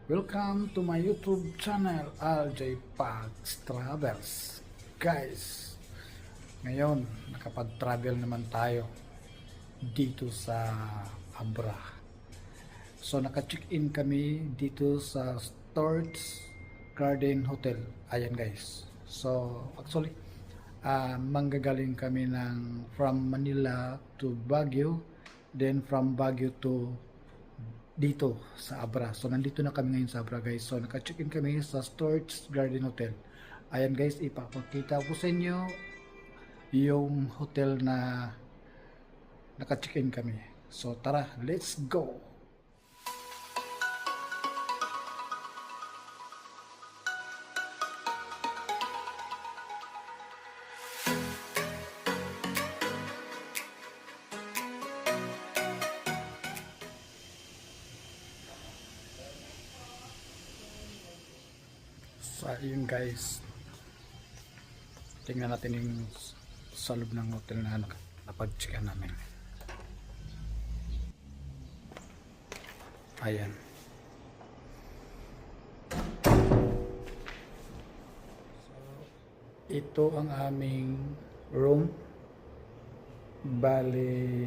Welcome to my YouTube channel, RJ Pags Travels. Guys, ngayon nakapag-travel naman tayo dito sa Abra. So naka-check-in kami dito sa Storch Garden Hotel. Ayan guys. So actually, manggagaling kami from Manila to Baguio, then from Baguio to dito sa Abra. So nandito na kami ngayon sa Abra guys. So naka-check-in kami sa Storch Garden Hotel. Ayan guys, ipapakita ko sa inyo yung hotel na naka-check-in kami. So tara, let's go! So ayun guys, tingnan natin yung sa loob ng hotel na napag-checkan namin. Ayan. So, ito ang aming room. Bali,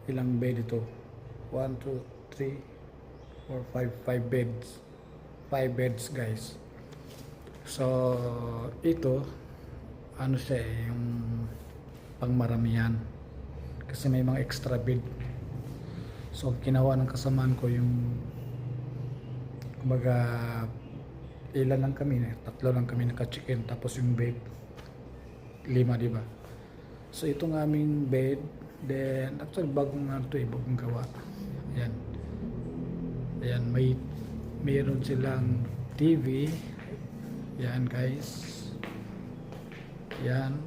ilang bed ito? 1, 2, 3, 4, 5 beds. 5 beds guys. So ito ano siya yung pangmaramihan kasi may mga extra bed. So ginawa ng kasamaan ko yung kumbaga ilan lang kami, tatlo lang kami naka-check-in, tapos yung bed 5, di ba? So itong aming bed, then actually bagong bagong gawa. Ayan. Ayan, mayroon silang TV. Yan guys. Yan.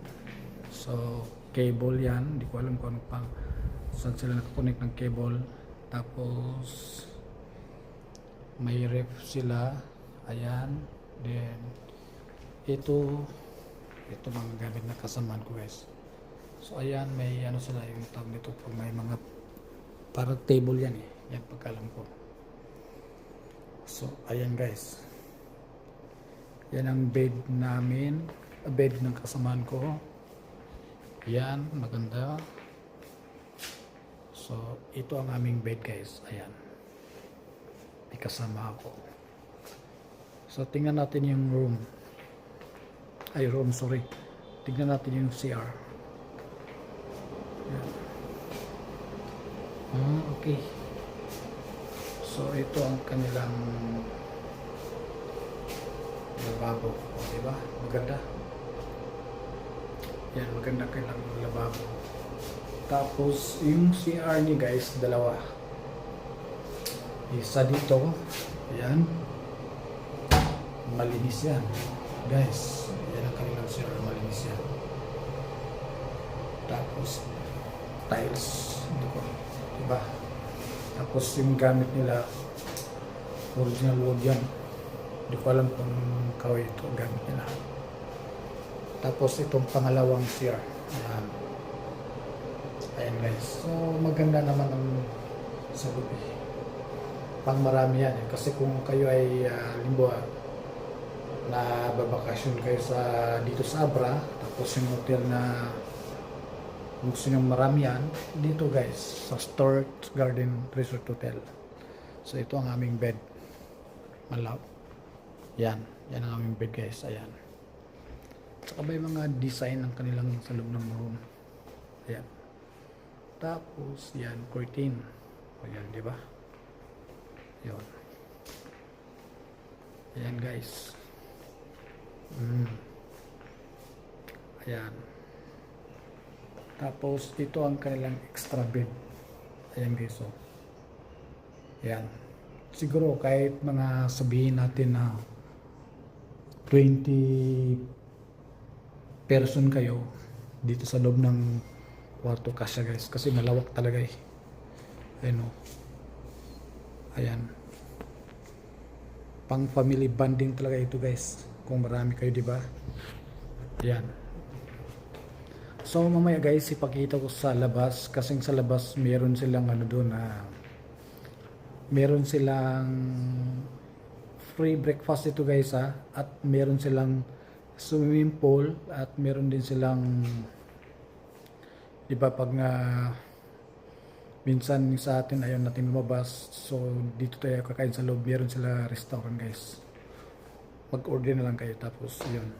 So cable yan. Hindi ko alam kung ano pang saan sila nakakonect ng cable. Tapos may ref sila. Ayan. Then ito mga gamit na kasamaan ko guys. So ayan, may ano sila yung tawag nito pag may mga parang table yan eh. Yan pagkalam ko. So, ayan guys. Yan ang bed namin. Bed ng kasamaan ko. Yan, maganda. So, ito ang aming bed guys. Ayan. May kasama ako. So, tingnan natin yung room. Sorry. Tingnan natin yung CR. Yan. Okay. So ito ang kanilang lababo, di ba? Maganda. Yan, maganda kanilang lababo. Tapos yung CR ni guys, dalawa. Isa dito, yan. Malinis yan. Guys, yan ang kanilang CR, malinis yan. Tapos tiles, di ba? Tapos yung gamit nila original wood yan. Hindi ko alam kung kahoy ito ang gamit nila. Tapos itong pangalawang CR. Ayan guys. So maganda naman ang sa gabi. Pang marami yan. Kasi kung kayo ay limbawa na babakasyon kayo dito sa Abra, tapos yung hotel na gusto nyo marami yan, dito guys, sa Storch Garden Resort Hotel. So ito ang aming bed. Malaw. Yan ang aming bed guys. Ayan. Saka may mga design ng kanilang sa loob ng room. Ayan. Tapos yan, curtain. Ayan, di ba? Yun. Ayan guys. Ayan. Tapos ito ang kanilang extra bed. Ayan guys. So, ayan. Siguro kahit mga sabihin natin na 20 person kayo dito sa loob ng kwarto kasya guys. Kasi malawak talaga eh. Ayan o. Ayan. Pang family bonding talaga ito guys. Kung marami kayo, di ba? Ayan. So mamaya guys, ipakita ko sa labas kasi sa labas meron silang ano doon na Meron silang free breakfast dito guys ha, at meron silang swimming pool, at meron din silang, di ba pag nga minsan sa atin ayaw natin lumabas, so dito tayo kakain sa loob, meron sila restaurant guys. Mag-order na lang kayo, tapos yun,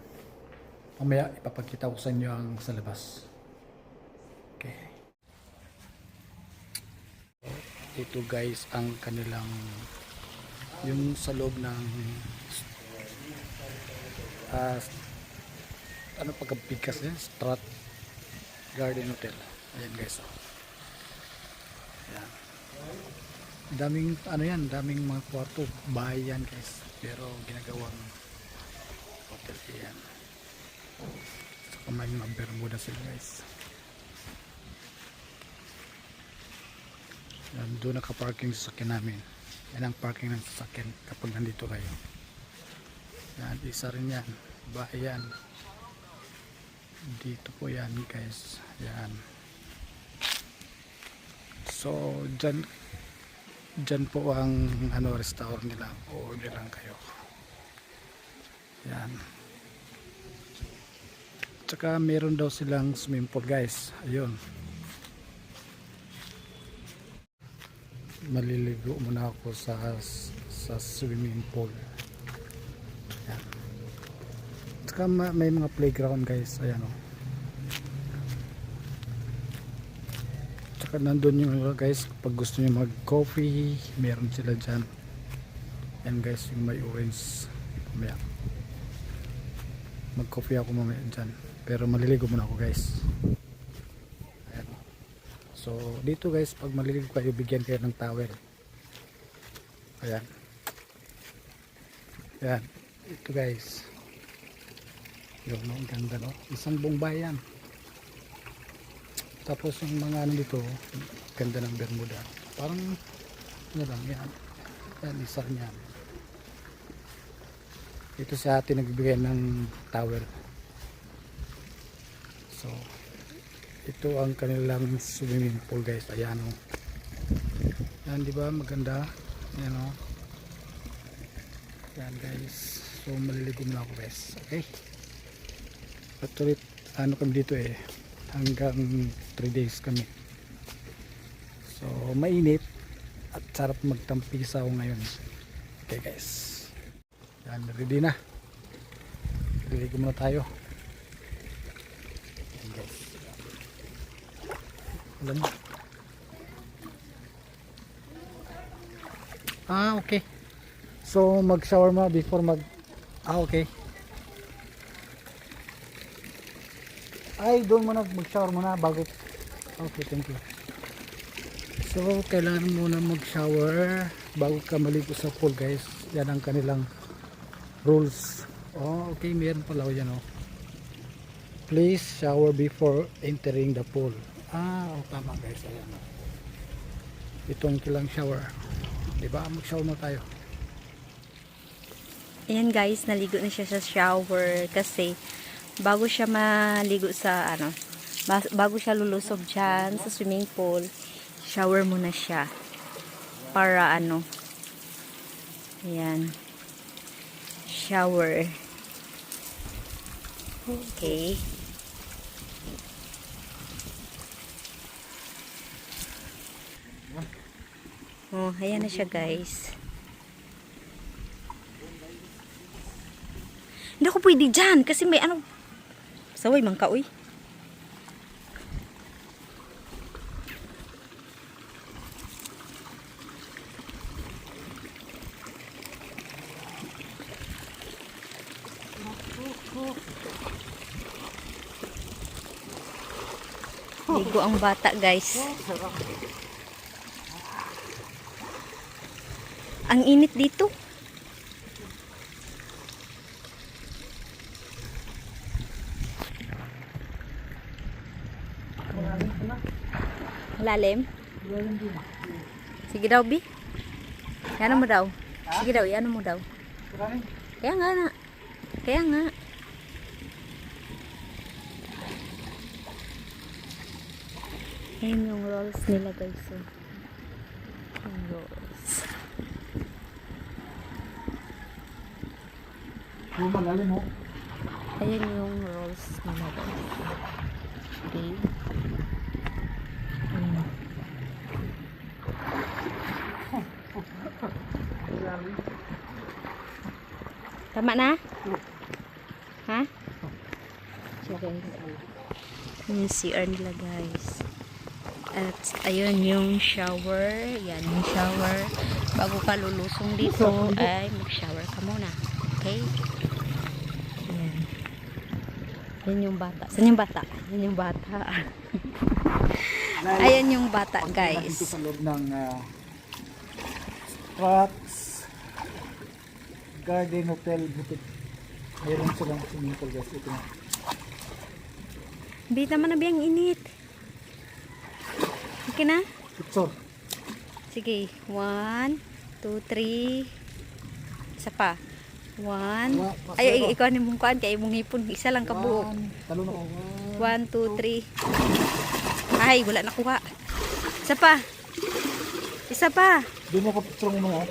mamaya ipapakita ko sa inyo ang sa labas. Okay, ito guys ang kanilang, yung sa loob ng ano pagkabigas niya, Strat Garden Hotel. Ayan guys, oh. Ayan. Daming ano yan, daming mga kwarto, bahay yan guys, pero ginagawang hotel yan. So may mga Bermuda sila guys. Yan, doon nakaparking sa sasakyan namin. Yan ang parking ng sasakyan kapag nandito kayo. Yan, isa rin yan, bahay yan. Dito po yan guys. Yan. So dyan po ang ano, restaurant nila, o order lang kayo. Yan. Tsaka meron daw silang swimming pool guys. Ayun. Maliligo muna ako sa swimming pool. Yan. Tsaka may mga playground guys. Ayan o. Tsaka nandun yung guys, pag gusto nyo mag coffee, meron sila dyan. Yan guys, yung may orange. Mamaya mag coffee ako mamaya dyan, pero maliligo muna ako guys. Ayan. So dito guys, pag maliligo kayo, bigyan kayo ng towel. Ayan. Ayan, ito guys. Yun, no? Ang ganda, no? Isang buong bayan. Tapos yung mga ano dito, ganda ng Bermuda. Parang ano lang, yan. Yan, isa niyan. Ito sa atin nagbibigay ng towel. So ito ang kanilang swimming pool guys. Ayan o. Yan, di ba maganda? Yan o. Yan guys. So maliligo na ako guys. Okay. Patuloy ano kami dito eh. Hanggang 3 days kami. So mainit at sarap magtampisaw ngayon. Okay guys. Yan, ready na. Maliligo muna tayo. Yan guys. Alam mo. Okay. So mag-shower mo before okay. Ay, doon muna mag-shower muna bago. Okay, thank you. So kailangan muna mag-shower bago ka maligo sa pool guys. Yan ang kanilang rules. Okay, meron pala yan oh. Please shower before entering the pool. Tama guys, ayan. Itong kilang shower. Diba? Mag-shower mo tayo. Ayan guys, naligo na siya sa shower kasi bago siya maligo sa bago siya lulusob dyan sa swimming pool, shower muna siya para ayan, shower. Okay. Ayan na siya guys. Hindi ako pwede dyan kasi may saway man ka, uy. Ligo ang bata, guys. Ang init dito. Lalim? Sige daw, Bi. Ano mo daw? Sige daw, ano mo daw? Kaya nga na. Kaya nga. Ayan yung rolls nila guys. Yung rolls. Oh, malalim oh. Ayan yung rolls nila guys. Okay. Tama na? Ha? Sige. Yung CR nila guys. At ayun yung shower. Yan yung shower. Bago ka lulusong dito ay mag-shower ka muna. Okay? Yan. Yan yung bata. Saan yung bata? Yan yung bata. Ayan yung bata Dito guys. sa loob ng Strax Garden Hotel Boutique. Mayroon silang swimming pool guys. Ito na. Bita man na biyang init. Okay na? Picture. Sige. 1, 2, 3. Isa pa. 1. Ay, ikaw ni mong kuan kay mong hipon. Isa lang kabuok. Talon ako. 1, 2, 3. Ay, wala nakuha. Isa pa. Isa pa. Di mo ko picture mo mga.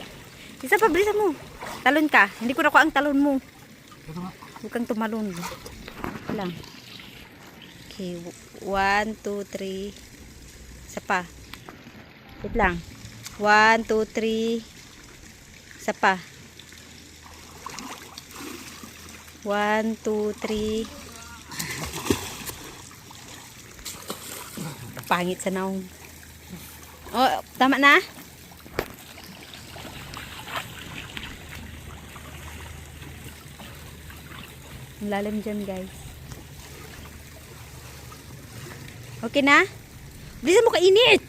Isa pa, bilisan mo. Talon ka. Hindi ko nakuha ang talon mo. Ito nga. Huwag kang tumalon. Lang. Okay. 1, 2, 3. Isa pa. Wait lang. 1, 2, 3. Isa pa. 1, 2, 3. Pangit sa naong. Oh, tama na? Ang lalim dyan guys. Okay na? Bilisan mo kainit!